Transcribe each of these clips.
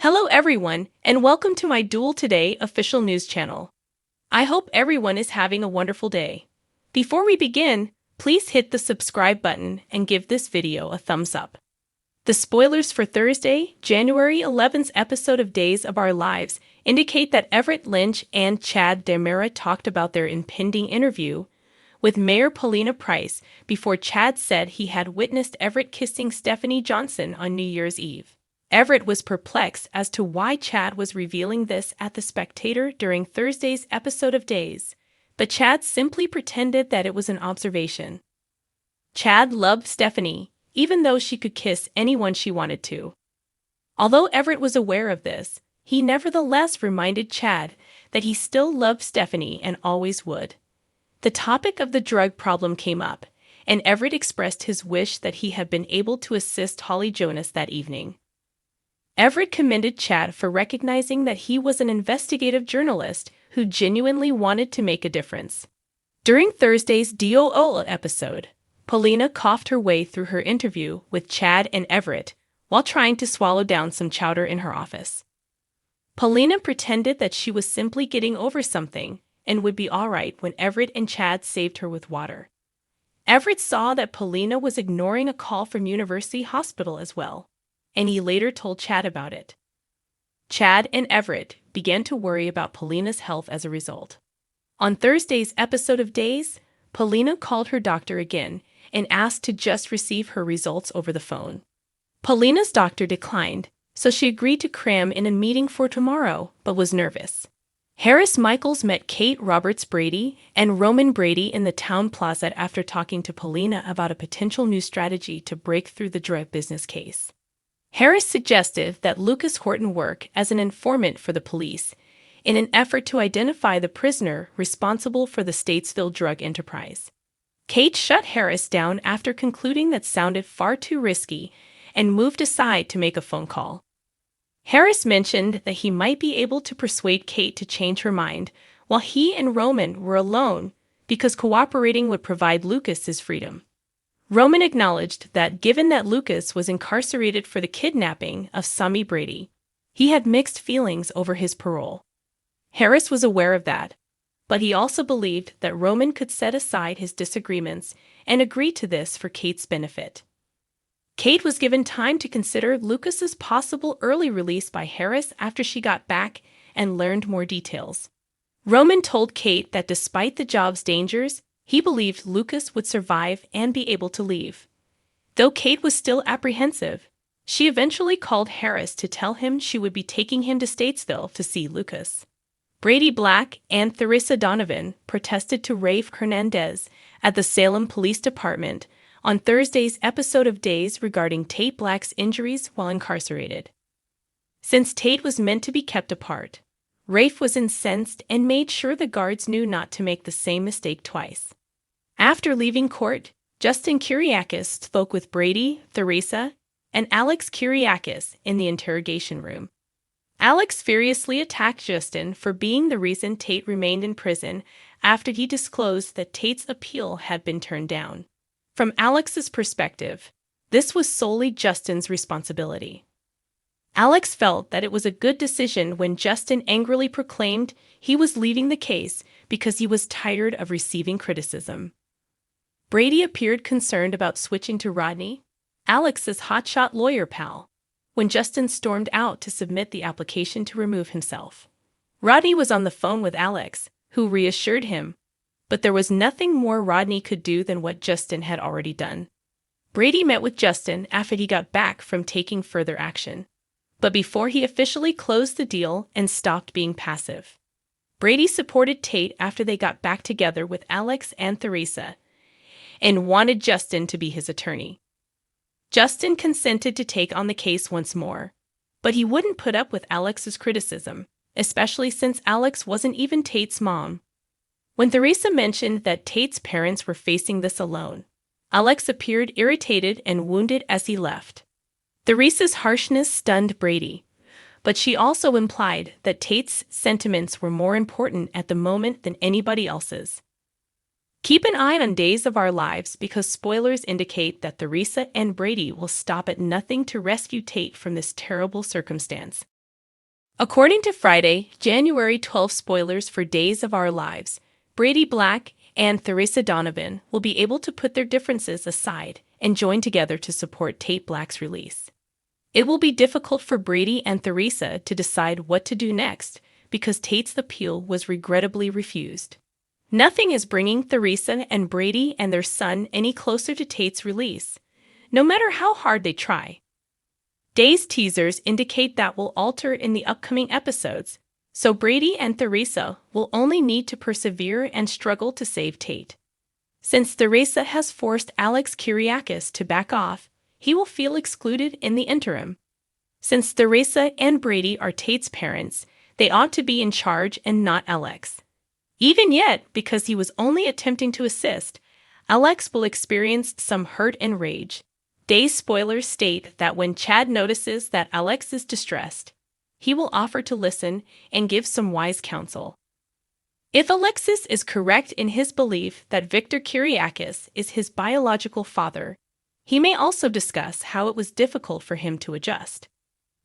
Hello everyone, and welcome to my Duel Today official news channel. I hope everyone is having a wonderful day. Before we begin, please hit the subscribe button and give this video a thumbs up. The spoilers for Thursday, January 11th's episode of Days of Our Lives indicate that Everett Lynch and Chad Demera talked about their impending interview with Mayor Paulina Price before Chad said he had witnessed Everett kissing Stephanie Johnson on New Year's Eve. Everett was perplexed as to why Chad was revealing this at The Spectator during Thursday's episode of Days, but Chad simply pretended that it was an observation. Chad loved Stephanie, even though she could kiss anyone she wanted to. Although Everett was aware of this, he nevertheless reminded Chad that he still loved Stephanie and always would. The topic of the drug problem came up, and Everett expressed his wish that he had been able to assist Holly Jonas that evening. Everett commended Chad for recognizing that he was an investigative journalist who genuinely wanted to make a difference. During Thursday's DOO episode, Paulina coughed her way through her interview with Chad and Everett while trying to swallow down some chowder in her office. Paulina pretended that she was simply getting over something and would be all right when Everett and Chad saved her with water. Everett saw that Paulina was ignoring a call from University Hospital as well, and he later told Chad about it. Chad and Everett began to worry about Paulina's health as a result. On Thursday's episode of Days, Paulina called her doctor again and asked to just receive her results over the phone. Paulina's doctor declined, so she agreed to cram in a meeting for tomorrow, but was nervous. Harris Michaels met Kate Roberts Brady and Roman Brady in the town plaza after talking to Paulina about a potential new strategy to break through the drug business case. Harris suggested that Lucas Horton work as an informant for the police in an effort to identify the prisoner responsible for the Statesville drug enterprise. Kate shut Harris down after concluding that sounded far too risky and moved aside to make a phone call. Harris mentioned that he might be able to persuade Kate to change her mind while he and Roman were alone because cooperating would provide Lucas his freedom. Roman acknowledged that given that Lucas was incarcerated for the kidnapping of Sammy Brady, he had mixed feelings over his parole. Harris was aware of that, but he also believed that Roman could set aside his disagreements and agree to this for Kate's benefit. Kate was given time to consider Lucas's possible early release by Harris after she got back and learned more details. Roman told Kate that despite the job's dangers, he believed Lucas would survive and be able to leave. Though Kate was still apprehensive, she eventually called Harris to tell him she would be taking him to Statesville to see Lucas. Brady Black and Theresa Donovan protested to Rafe Hernandez at the Salem Police Department on Thursday's episode of Days regarding Tate Black's injuries while incarcerated. Since Tate was meant to be kept apart, Rafe was incensed and made sure the guards knew not to make the same mistake twice. After leaving court, Justin Kyriakis spoke with Brady, Theresa, and Alex Kyriakis in the interrogation room. Alex furiously attacked Justin for being the reason Tate remained in prison after he disclosed that Tate's appeal had been turned down. From Alex's perspective, this was solely Justin's responsibility. Alex felt that it was a good decision when Justin angrily proclaimed he was leaving the case because he was tired of receiving criticism. Brady appeared concerned about switching to Rodney, Alex's hotshot lawyer pal, when Justin stormed out to submit the application to remove himself. Rodney was on the phone with Alex, who reassured him, but there was nothing more Rodney could do than what Justin had already done. Brady met with Justin after he got back from taking further action, but before he officially closed the deal and stopped being passive. Brady supported Tate after they got back together with Alex and Theresa, and wanted Justin to be his attorney. Justin consented to take on the case once more, but he wouldn't put up with Alex's criticism, especially since Alex wasn't even Tate's mom. When Theresa mentioned that Tate's parents were facing this alone, Alex appeared irritated and wounded as he left. Theresa's harshness stunned Brady, but she also implied that Tate's sentiments were more important at the moment than anybody else's. Keep an eye on Days of Our Lives because spoilers indicate that Theresa and Brady will stop at nothing to rescue Tate from this terrible circumstance. According to Friday, January 12 spoilers for Days of Our Lives, Brady Black and Theresa Donovan will be able to put their differences aside and join together to support Tate Black's release. It will be difficult for Brady and Theresa to decide what to do next because Tate's appeal was regrettably refused. Nothing is bringing Theresa and Brady and their son any closer to Tate's release, no matter how hard they try. Days teasers indicate that will alter in the upcoming episodes, so Brady and Theresa will only need to persevere and struggle to save Tate. Since Theresa has forced Alex Kyriakis to back off, he will feel excluded in the interim. Since Theresa and Brady are Tate's parents, they ought to be in charge and not Alex. Even yet, because he was only attempting to assist, Alex will experience some hurt and rage. Days spoilers state that when Chad notices that Alex is distressed, he will offer to listen and give some wise counsel. If Alexis is correct in his belief that Victor Kyriakis is his biological father, he may also discuss how it was difficult for him to adjust.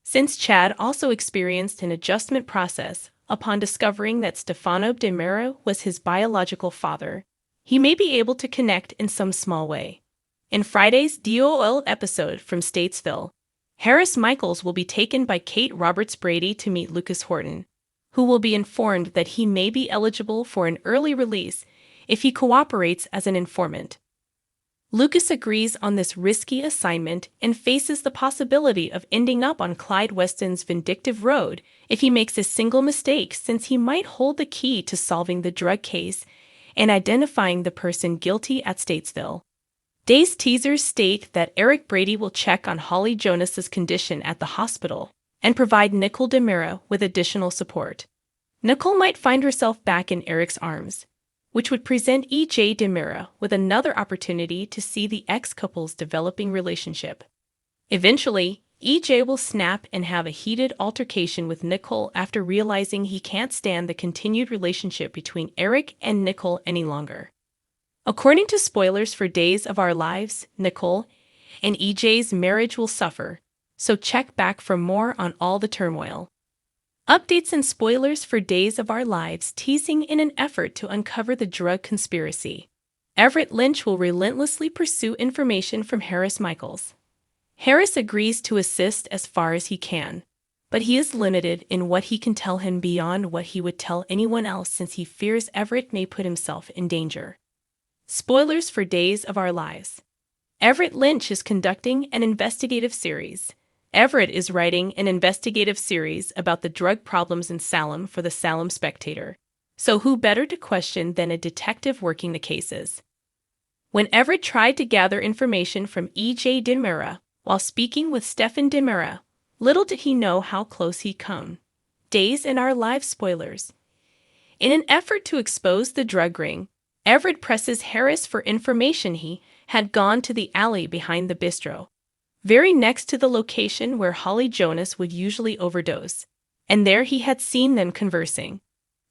Since Chad also experienced an adjustment process upon discovering that Stefano De Mera was his biological father, he may be able to connect in some small way. In Friday's DOL episode from Statesville, Harris Michaels will be taken by Kate Roberts Brady to meet Lucas Horton, who will be informed that he may be eligible for an early release if he cooperates as an informant. Lucas agrees on this risky assignment and faces the possibility of ending up on Clyde Weston's vindictive road if he makes a single mistake, since he might hold the key to solving the drug case and identifying the person guilty at Statesville. Days teasers state that Eric Brady will check on Holly Jonas's condition at the hospital and provide Nicole De Mera with additional support. Nicole might find herself back in Eric's arms, which would present E.J. De Mera with another opportunity to see the ex-couple's developing relationship. Eventually, E.J. will snap and have a heated altercation with Nicole after realizing he can't stand the continued relationship between Eric and Nicole any longer. According to spoilers for Days of Our Lives, Nicole and E.J.'s marriage will suffer, so check back for more on all the turmoil. Updates and spoilers for Days of Our Lives teasing in an effort to uncover the drug conspiracy. Everett Lynch will relentlessly pursue information from Harris Michaels. Harris agrees to assist as far as he can, but he is limited in what he can tell him beyond what he would tell anyone else, since he fears Everett may put himself in danger. Spoilers for Days of Our Lives. Everett Lynch is conducting an investigative series. Everett is writing an investigative series about the drug problems in Salem for the Salem Spectator. So who better to question than a detective working the cases? When Everett tried to gather information from E.J. De Mera while speaking with Stefan De Mera, little did he know how close he'd come. Days in Our Lives spoilers. In an effort to expose the drug ring, Everett presses Harris for information. He had gone to the alley behind the bistro, very next to the location where Holly Jonas would usually overdose, and there he had seen them conversing.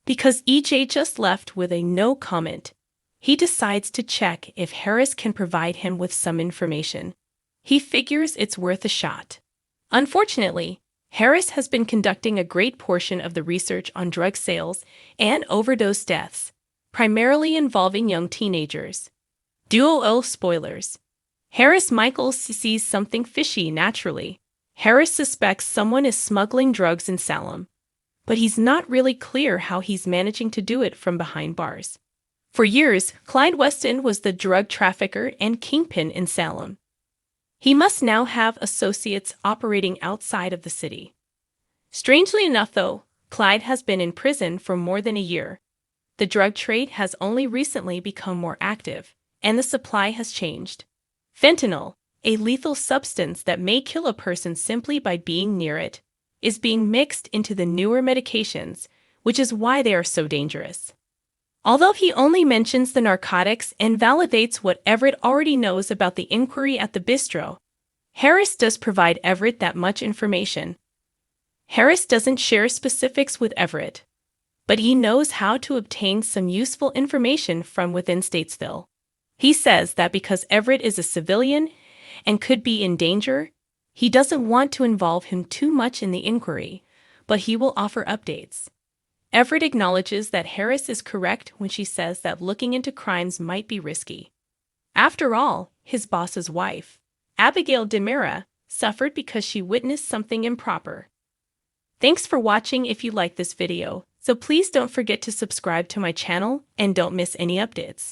Because E.J. just left with a no comment, he decides to check if Harris can provide him with some information. He figures it's worth a shot. Unfortunately, Harris has been conducting a great portion of the research on drug sales and overdose deaths, primarily involving young teenagers. Duo spoilers. Harris Michaels sees something fishy naturally. Harris suspects someone is smuggling drugs in Salem, but he's not really clear how he's managing to do it from behind bars. For years, Clyde Weston was the drug trafficker and kingpin in Salem. He must now have associates operating outside of the city. Strangely enough, though, Clyde has been in prison for more than a year. The drug trade has only recently become more active, and the supply has changed. Fentanyl, a lethal substance that may kill a person simply by being near it, is being mixed into the newer medications, which is why they are so dangerous. Although he only mentions the narcotics and validates what Everett already knows about the inquiry at the bistro, Harris does provide Everett that much information. Harris doesn't share specifics with Everett, but he knows how to obtain some useful information from within Statesville. He says that because Everett is a civilian and could be in danger, he doesn't want to involve him too much in the inquiry, but he will offer updates. Everett acknowledges that Harris is correct when she says that looking into crimes might be risky. After all, his boss's wife, Abigail DeMera, suffered because she witnessed something improper. Thanks for watching. If you like this video, so please don't forget to subscribe to my channel and don't miss any updates.